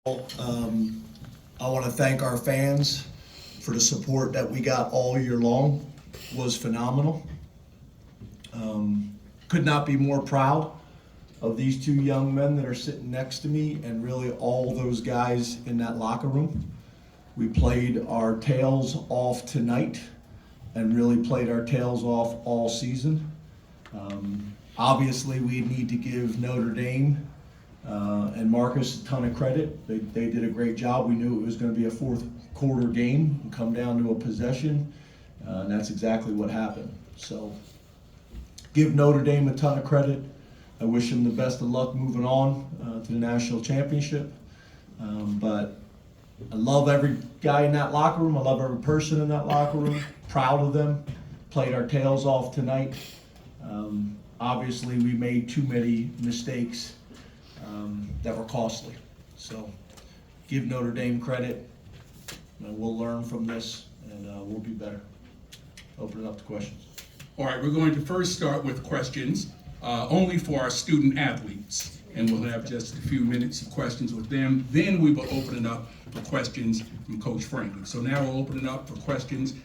I want to thank our fans for the support that we got all year long. It was phenomenal. Could not be more proud of these two young men that are sitting next to me and really all those guys in that locker room. We played our tails off tonight and really played our tails off all season. Obviously, we need to give Notre Dame and Marcus a ton of credit. They did a great job. We knew it was going to be a fourth quarter game and come down to a possession, and that's exactly what happened. So give Notre Dame a ton of credit. I wish them the best of luck moving on to the national championship. But I love every guy in that locker room. I love every person in that locker room. Proud of them. Played our tails off tonight. Obviously, we made too many mistakes that were costly. So give Notre Dame credit. And we'll learn from this, and we'll be better. Open it up to questions. All right, we're going to first start with questions only for our student athletes. And we'll have just a few minutes of questions with them. Then we will open it up for questions from Coach Franklin. So now we'll open it up for questions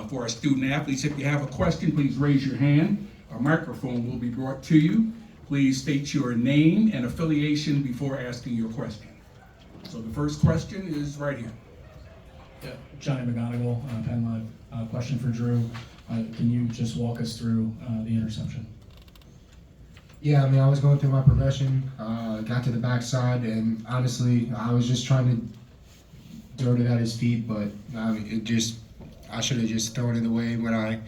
for our student athletes. If you have a question, please raise your hand. A microphone will be brought to you. Please state your name and affiliation before asking your question. So the first question is right here. Yeah, Johnny McGonigal, Penn Live. Question for Drew. Can you just walk us through the interception? Yeah, I mean, I was going through my progression, got to the backside, and honestly, I was just trying to throw it at his feet, but I should have just thrown it away when I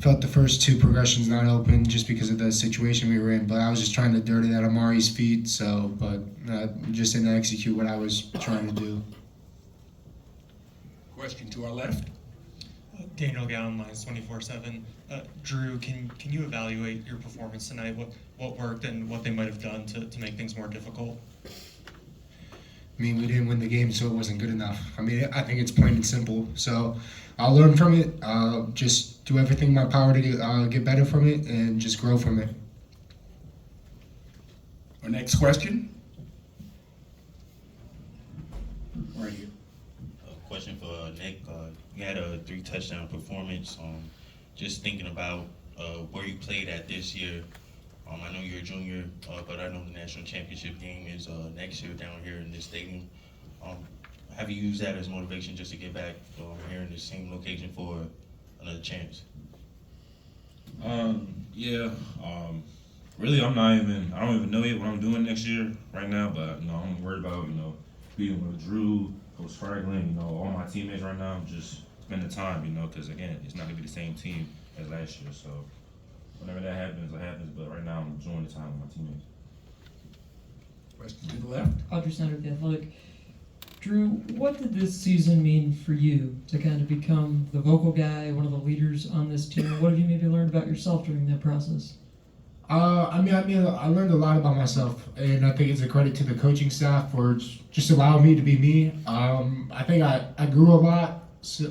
felt the first two progressions not open just because of the situation we were in. But I was just trying to dirt it at Amari's feet, but just didn't execute what I was trying to do. Question to our left. Daniel Gowan, Lines 24/7. Drew, can you evaluate your performance tonight? What worked and what they might have done to make things more difficult? I mean, we didn't win the game, so it wasn't good enough. I mean, I think it's plain and simple. So I'll learn from it, just do everything in my power to get better from it and just grow from it. Our next question. Right here. A question for Nick. You had a 3 touchdown performance. Just thinking about where you played at this year. I know you're a junior, but I know the national championship game is next year down here in this stadium. Have you used that as motivation just to get back here in the same location for another chance? Yeah. Really, I don't even know yet what I'm doing next year right now, but I'm worried about being with Drew, Coach Franklin, all my teammates right now. Just spending time, because again, it's not gonna be the same team as last year. So whenever that happens, it happens. But right now, I'm enjoying the time with my teammates. Question to the left. Audrey Snyder, The Athletic. Drew, what did this season mean for you to kind of become the vocal guy, one of the leaders on this team? What have you maybe learned about yourself during that process? I learned a lot about myself, and I think it's a credit to the coaching staff for just allowing me to be me. I think I grew a lot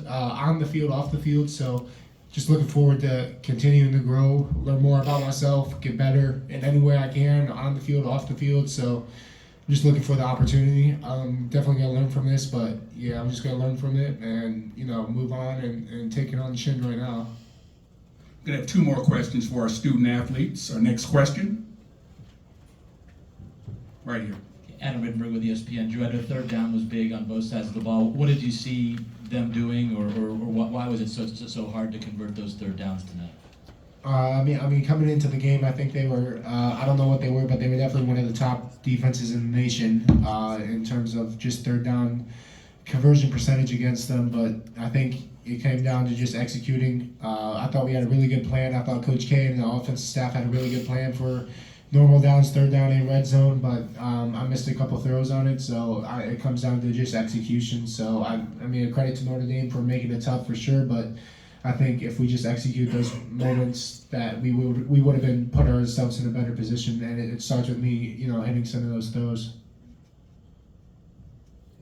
on the field, off the field, so just looking forward to continuing to grow, learn more about myself, get better in any way I can, on the field, off the field. So I'm just looking for the opportunity. I'm definitely going to learn from this, but yeah, I'm just going to learn from it and, move on and take it on the chin right now. We're going to have 2 more questions for our student athletes. Our next question. Right here. Adam Rittenberg with ESPN. Drew, their third down was big on both sides of the ball. What did you see them doing, or why was it so hard to convert those third downs tonight? I mean, coming into the game, I think they were, I don't know what they were, but they were definitely one of the top defenses in the nation in terms of just third down conversion percentage against them. But I think it came down to just executing. I thought we had a really good plan. I thought Coach K and the offensive staff had a really good plan for normal downs, third down in red zone, but I missed a couple throws on it, so it comes down to just execution. So I mean, a credit to Notre Dame for making it tough for sure, but I think if we just execute those moments, that we would have been put ourselves in a better position, and it starts with me, hitting some of those throws.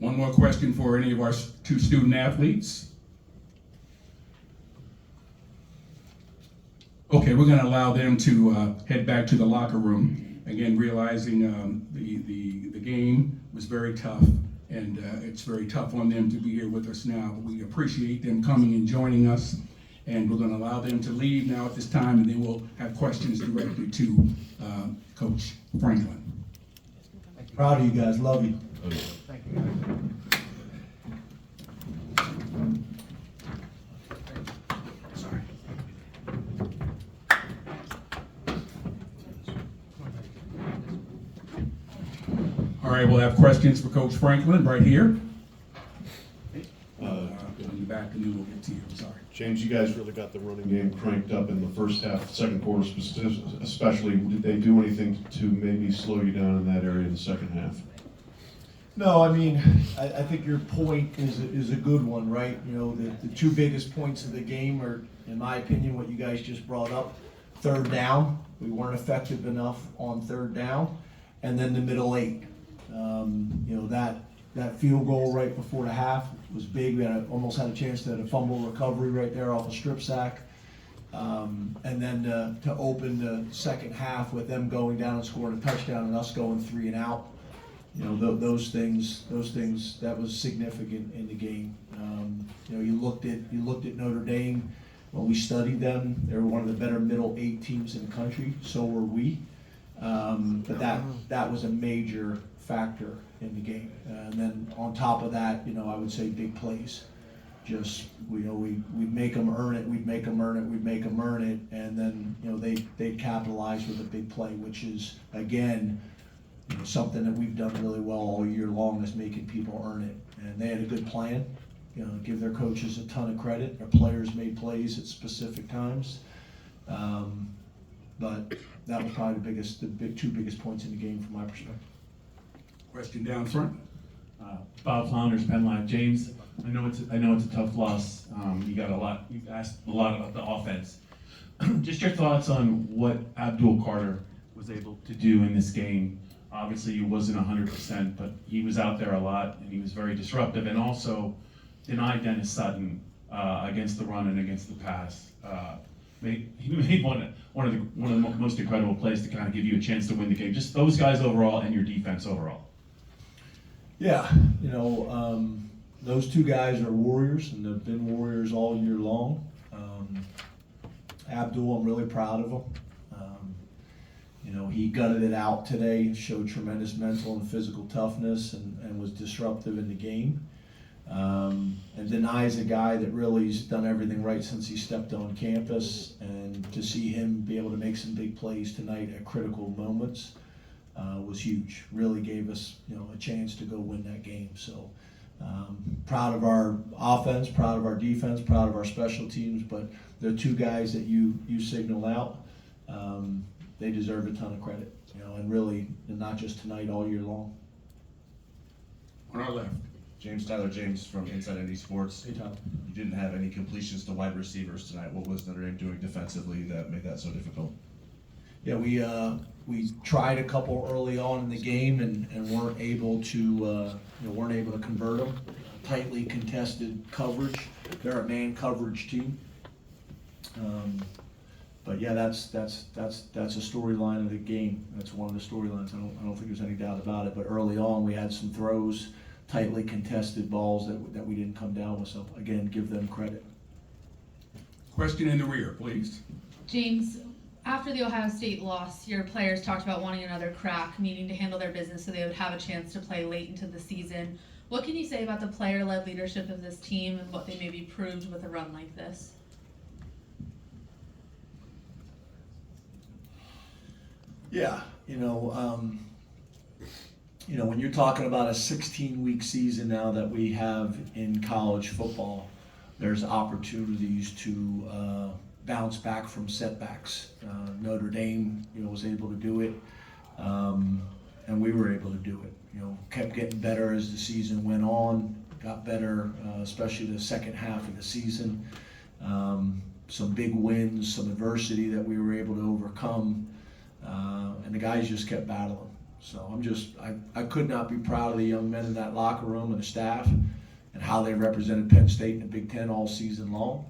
One more question for any of our 2 student athletes. Okay, we're going to allow them to head back to the locker room. Again, realizing the game was very tough, and it's very tough on them to be here with us now. But we appreciate them coming and joining us, and we're going to allow them to leave now at this time, and then we'll have questions directed to Coach Franklin. Proud of you guys, love you. Sorry. All right, we'll have questions for Coach Franklin right here. In the back, and then we'll get to you. I'm sorry. James, you guys really got the running game cranked up in the first half, second quarter especially. Did they do anything to maybe slow you down in that area in the second half? No, I mean, I think your point is a good one, right? You know, the two biggest points of the game are, in my opinion, what you guys just brought up. Third down, we weren't effective enough on third down, and then the middle eight. You know, that field goal right before the half was big. We almost had a chance to have a fumble recovery right there off a strip sack. And then to open the second half with them going down and scoring a touchdown and us going 3 and out. You know, those things, that was significant in the game. You know, you looked at Notre Dame. When we studied them, they were one of the better middle 8 teams in the country. So were we. But that was a major factor in the game. And then on top of that, you know, I would say big plays. Just, you know, we'd make them earn it, we'd make them earn it, we'd make them earn it, and then, you know, they'd capitalize with a big play, which is, again, you know, something that we've done really well all year long, is making people earn it. And they had a good plan. You know, give their coaches a ton of credit. Their players made plays at specific times. But that was probably the two biggest points in the game from my perspective. Question down front. Bob Flounders, Penn Live. James, I know it's a tough loss. You've asked a lot about the offense. Just your thoughts on what Abdul Carter was able to do in this game. Obviously, he wasn't 100%, but he was out there a lot, and he was very disruptive, and also denied Dennis Sutton against the run and against the pass. He made one of the most incredible plays to kind of give you a chance to win the game. Just those guys overall and your defense overall. Yeah, you know, those two guys are warriors, and they've been warriors all year long. Abdul, I'm really proud of him. You know, he gutted it out today, showed tremendous mental and physical toughness, and was disruptive in the game. And Denai's a guy that really's done everything right since he stepped on campus, and to see him be able to make some big plays tonight at critical moments was huge. Really gave us, you know, a chance to go win that game. So proud of our offense, proud of our defense, proud of our special teams. But the two guys that you signal out, they deserve a ton of credit. You know, and really not just tonight, all year long. On our left. Tyler James from Inside ND Sports. Hey, Tyler. You didn't have any completions to wide receivers tonight. What was Notre Dame doing defensively that made that so difficult? Yeah, we tried a couple early on in the game and weren't able to convert them. Tightly contested coverage. They're a man coverage team. But yeah, that's a storyline of the game. That's one of the storylines. I don't think there's any doubt about it. But early on, we had some throws, tightly contested balls that we didn't come down with. So again, give them credit. Question in the rear, please. James, after the Ohio State loss, your players talked about wanting another crack, needing to handle their business so they would have a chance to play late into the season. What can you say about the player-led leadership of this team and what they maybe proved with a run like this? Yeah, when you're talking about a 16-week season now that we have in college football, there's opportunities to bounce back from setbacks. Notre Dame, was able to do it, and we were able to do it. Kept getting better as the season went on, got better, especially the second half of the season. Some big wins, some adversity that we were able to overcome, and the guys just kept battling. So I could not be proud of the young men in that locker room and the staff and how they represented Penn State in the Big Ten all season long.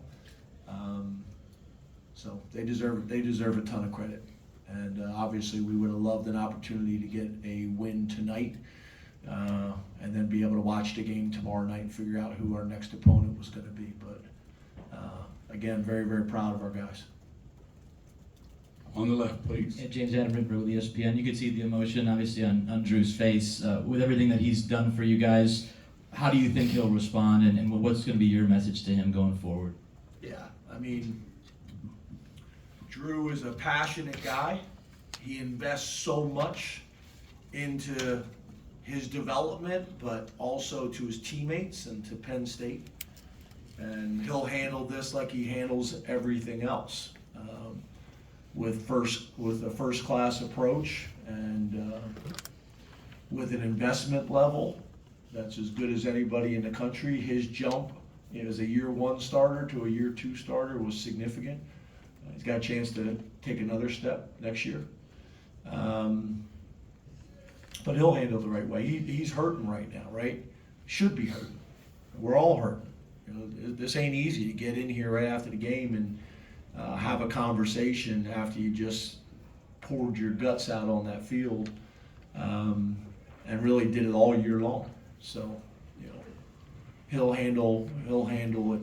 So they deserve a ton of credit. And obviously we would have loved an opportunity to get a win tonight. and then be able to watch the game tomorrow night and figure out who our next opponent was going to be. But again, very, very proud of our guys. On the left, please. Yeah, James Adam Ripper with ESPN. You could see the emotion, obviously, on Drew's face. With everything that he's done for you guys, how do you think he'll respond, and what's going to be your message to him going forward? Yeah, I mean, Drew is a passionate guy. He invests so much into his development, but also to his teammates and to Penn State. And he'll handle this like he handles everything else, with a first-class approach and with an investment level that's as good as anybody in the country. His jump as a year 1 starter to a year 2 starter was significant. He's got a chance to take another step next year. But he'll handle it the right way. He's hurting right now, right? Should be hurting. We're all hurting. You know, this ain't easy to get in here right after the game and have a conversation after you just poured your guts out on that field, and really did it all year long. So, you know, he'll handle it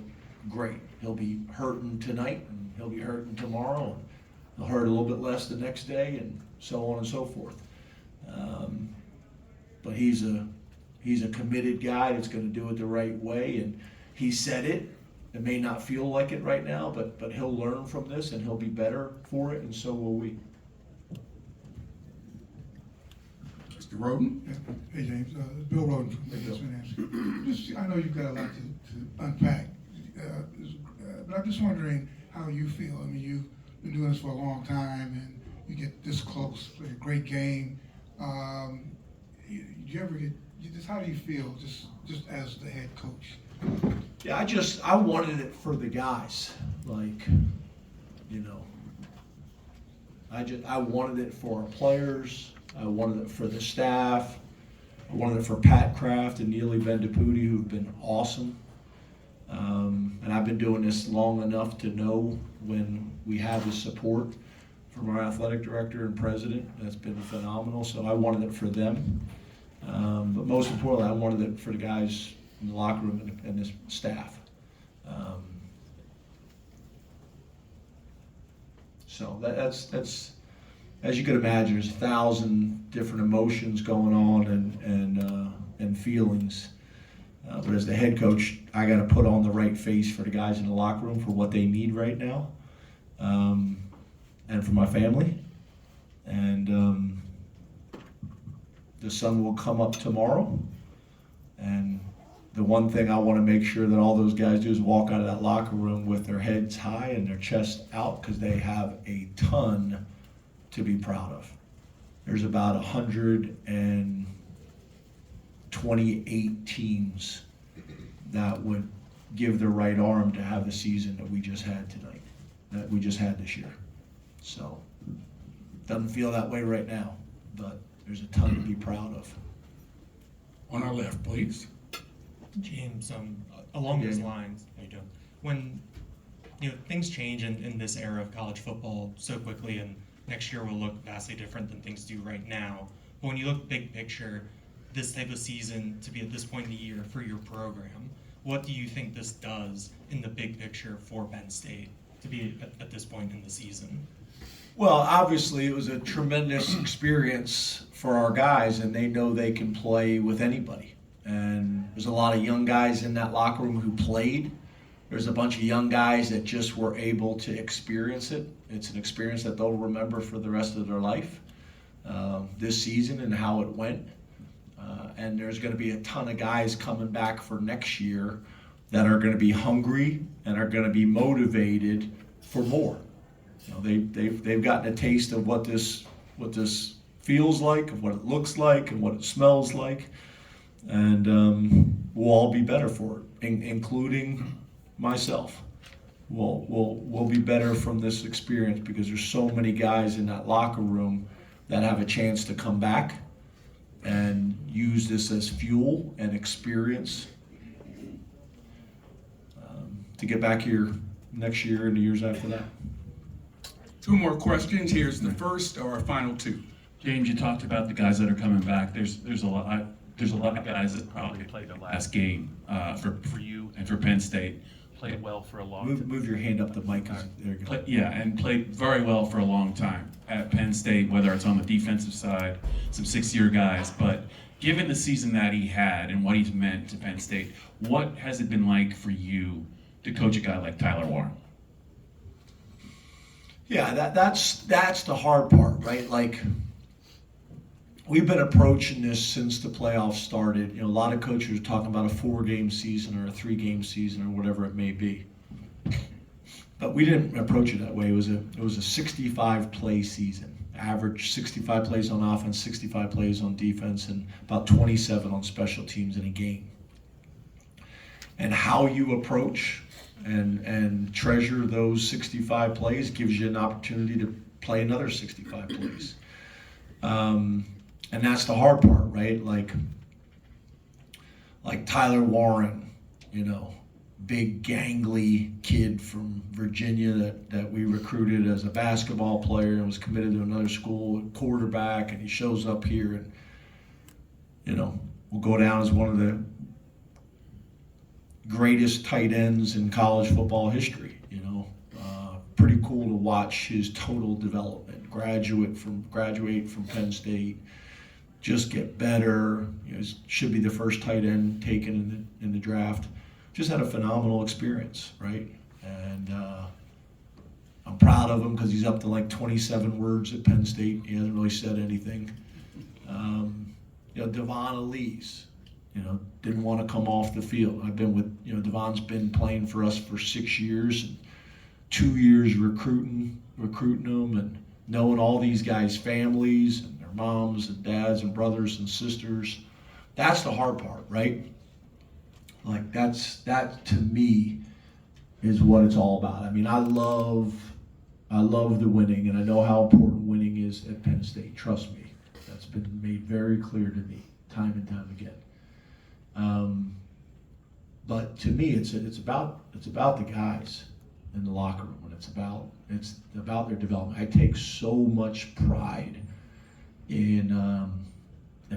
great. He'll be hurting tonight, and he'll be hurting tomorrow, and he'll hurt a little bit less the next day, and so on and so forth. But he's a committed guy that's going to do it the right way, and he said it. It may not feel like it right now, but he'll learn from this, and he'll be better for it, and so will we. Mr. Roden? Hey, James. Bill Roden from ESPN. Just, I know you've got a lot to unpack, but I'm just wondering how you feel. I mean, you've been doing this for a long time, and you get this close, play a great game. Do you ever get, how do you feel just as the head coach? Yeah, I wanted it for the guys. Like, you know, I wanted it for our players. I wanted it for the staff. I wanted it for Pat Kraft and Neely Vendapudi, who've been awesome. And I've been doing this long enough to know when we have the support from our athletic director and president. That's been phenomenal. So I wanted it for them. But most importantly, I wanted it for the guys in the locker room and this staff. So that's as you can imagine, there's 1,000 different emotions going on and feelings. But as the head coach, I got to put on the right face for the guys in the locker room for what they need right now, and for my family. And the sun will come up tomorrow. And the one thing I want to make sure that all those guys do is walk out of that locker room with their heads high and their chest out, because they have a ton to be proud of. There's about 128 teams that would give their right arm to have the season that we just had tonight, that we just had this year. So, doesn't feel that way right now, but there's a ton to be proud of. On our left, please. James, along those lines, how you doing? When things change in this era of college football so quickly, and next year will look vastly different than things do right now. But when you look big picture, this type of season to be at this point in the year for your program, what do you think this does in the big picture for Penn State to be at this point in the season? Well, obviously it was a tremendous experience for our guys, and they know they can play with anybody. And there's a lot of young guys in that locker room who played. There's a bunch of young guys that just were able to experience it. It's an experience that they'll remember for the rest of their life, this season and how it went. And there's going to be a ton of guys coming back for next year that are going to be hungry and are going to be motivated for more. They've gotten a taste of what this feels like, of what it looks like, and what it smells like, and we'll all be better for it, including myself. We'll be better from this experience because there's so many guys in that locker room that have a chance to come back and use this as fuel and experience to get back here next year and the years after that. Two more questions. Here's the first or our final two. James, you talked about the guys that are coming back. There's a lot. there's a lot of guys that probably played their last game for you and for Penn State. Played well for a long time. Move your hand up the mic. There you go. Yeah, and played very well for a long time at Penn State, whether it's on the defensive side, some 6-year guys. But given the season that he had and what he's meant to Penn State, what has it been like for you to coach a guy like Tyler Warren? Yeah, that's the hard part, right? Like, we've been approaching this since the playoffs started. You know, a lot of coaches are talking about a 4-game season or a 3-game season or whatever it may be. But we didn't approach it that way. It was a 65-play season. Average 65 plays on offense, 65 plays on defense, and about 27 on special teams in a game. And how you approach and treasure those 65 plays gives you an opportunity to play another 65 plays. And that's the hard part, right? Like Tyler Warren, you know, big gangly kid from Virginia that we recruited as a basketball player and was committed to another school, quarterback, and he shows up here and, you know, will go down as one of the greatest tight ends in college football history, you know. Pretty cool to watch his total development. Graduate from Penn State, just get better. You know, should be the first tight end taken in the draft. Just had a phenomenal experience, right? And I'm proud of him because he's up to like 27 words at Penn State. He hasn't really said anything. You know, Devon Elise, you know, didn't want to come off the field. I've been with, you know, Devon's been playing for us for 6 years, and 2 years recruiting them and knowing all these guys' families and their moms and dads and brothers and sisters. That's the hard part, right? Like that to me is what it's all about. I mean, I love the winning, and I know how important winning is at Penn State. Trust me, that's been made very clear to me time and time again. But to me, it's about the guys in the locker room, and it's about their development. I take so much pride in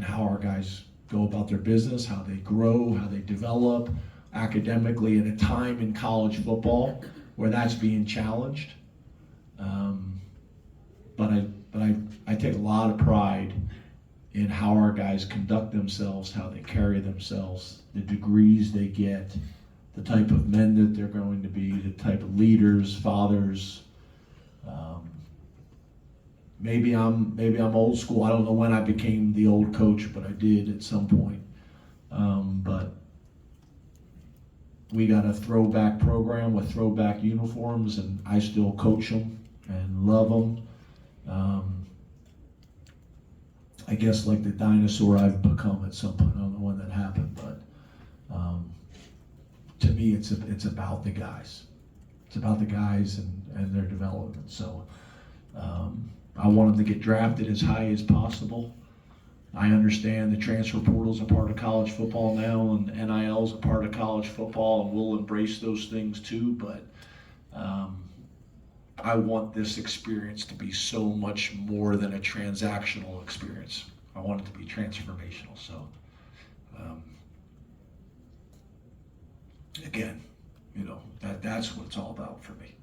how our guys go about their business, how they grow, how they develop academically in a time in college football where that's being challenged. But I take a lot of pride in how our guys conduct themselves, how they carry themselves, the degrees they get, the type of men that they're going to be, the type of leaders, fathers. Maybe I'm old school. I don't know when I became the old coach, but I did at some point. But we got a throwback program with throwback uniforms, and I still coach them and love them. I guess like the dinosaur I've become at some point. I don't know when that happened, but to me, it's about the guys. It's about the guys and their development. So I want them to get drafted as high as possible. I understand the transfer portal is a part of college football now, and NIL is a part of college football, and we'll embrace those things too. But I want this experience to be so much more than a transactional experience. I want it to be transformational. So, again, you know, that's what it's all about for me.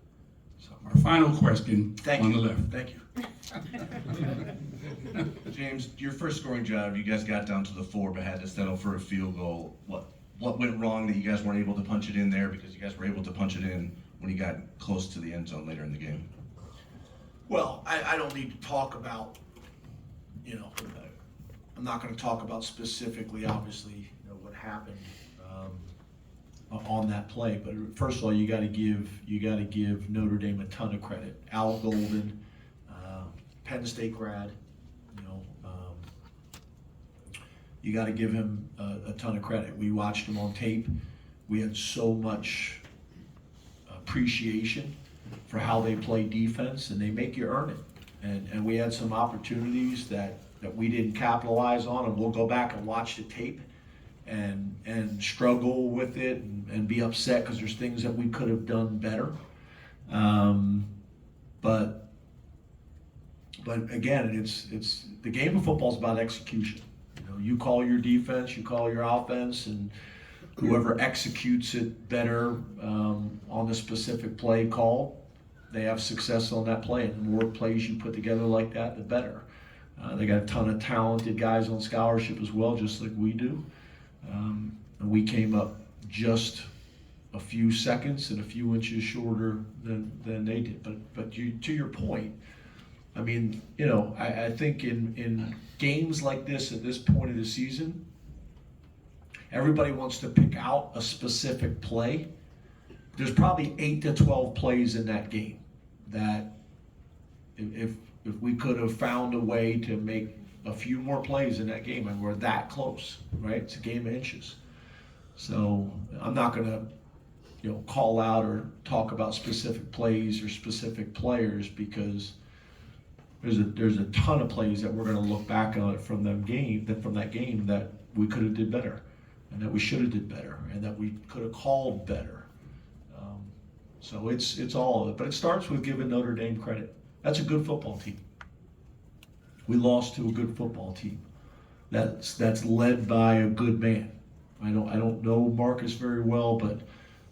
So, Our final question on the left. Thank you. James, your first scoring drive, you guys got down to the 4 but had to settle for a field goal. What went wrong that you guys weren't able to punch it in there, because you guys were able to punch it in when you got close to the end zone later in the game? Well, I don't need to talk about, you know, I'm not going to talk about specifically, obviously, you know, what happened on that play. But first of all, you got to give Notre Dame a ton of credit. Al Golden, Penn State grad, you know, you got to give him a ton of credit. We watched him on tape. We had so much appreciation for how they play defense, and they make you earn it. And we had some opportunities that we didn't capitalize on, and we'll go back and watch the tape and struggle with it and be upset because there's things that we could have done better. But again, it's the game of football is about execution. You know, you call your defense, you call your offense, and whoever executes it better on the specific play call, they have success on that play. And the more plays you put together like that, the better. They got a ton of talented guys on scholarship as well, just like we do. And we came up just a few seconds and a few inches shorter than they did. But to your point, I mean, I think in games like this at this point of the season, everybody wants to pick out a specific play. There's probably 8 to 12 plays in that game that if we could have found a way to make a few more plays in that game, and we're that close, right? It's a game of inches. So I'm not gonna, call out or talk about specific plays or specific players, because there's a ton of plays that we're gonna look back on from that game that we could have did better, and that we should have did better, and that we could have called better. So it's all of it, but it starts with giving Notre Dame credit. That's a good football team. We lost to a good football team. That's led by a good man. I don't know Marcus very well, but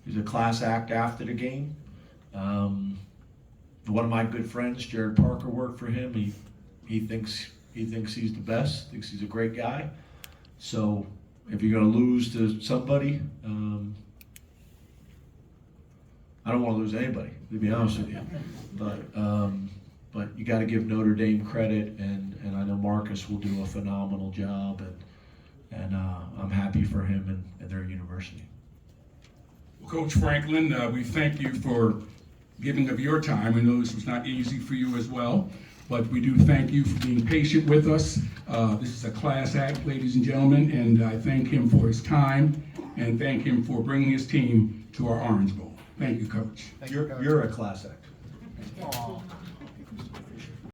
he's a class act after the game. One of my good friends, Jared Parker, worked for him. He thinks he's the best. Thinks he's a great guy. So if you're going to lose to somebody, I don't want to lose anybody, to be honest with you. But you got to give Notre Dame credit, and I know Marcus will do a phenomenal job, and I'm happy for him and their university. Well, Coach Franklin, we thank you for giving of your time. I know this was not easy for you as well, but we do thank you for being patient with us. This is a class act, ladies and gentlemen, and I thank him for his time, and thank him for bringing his team to our Orange Bowl. Thank you, Coach. You're a class act.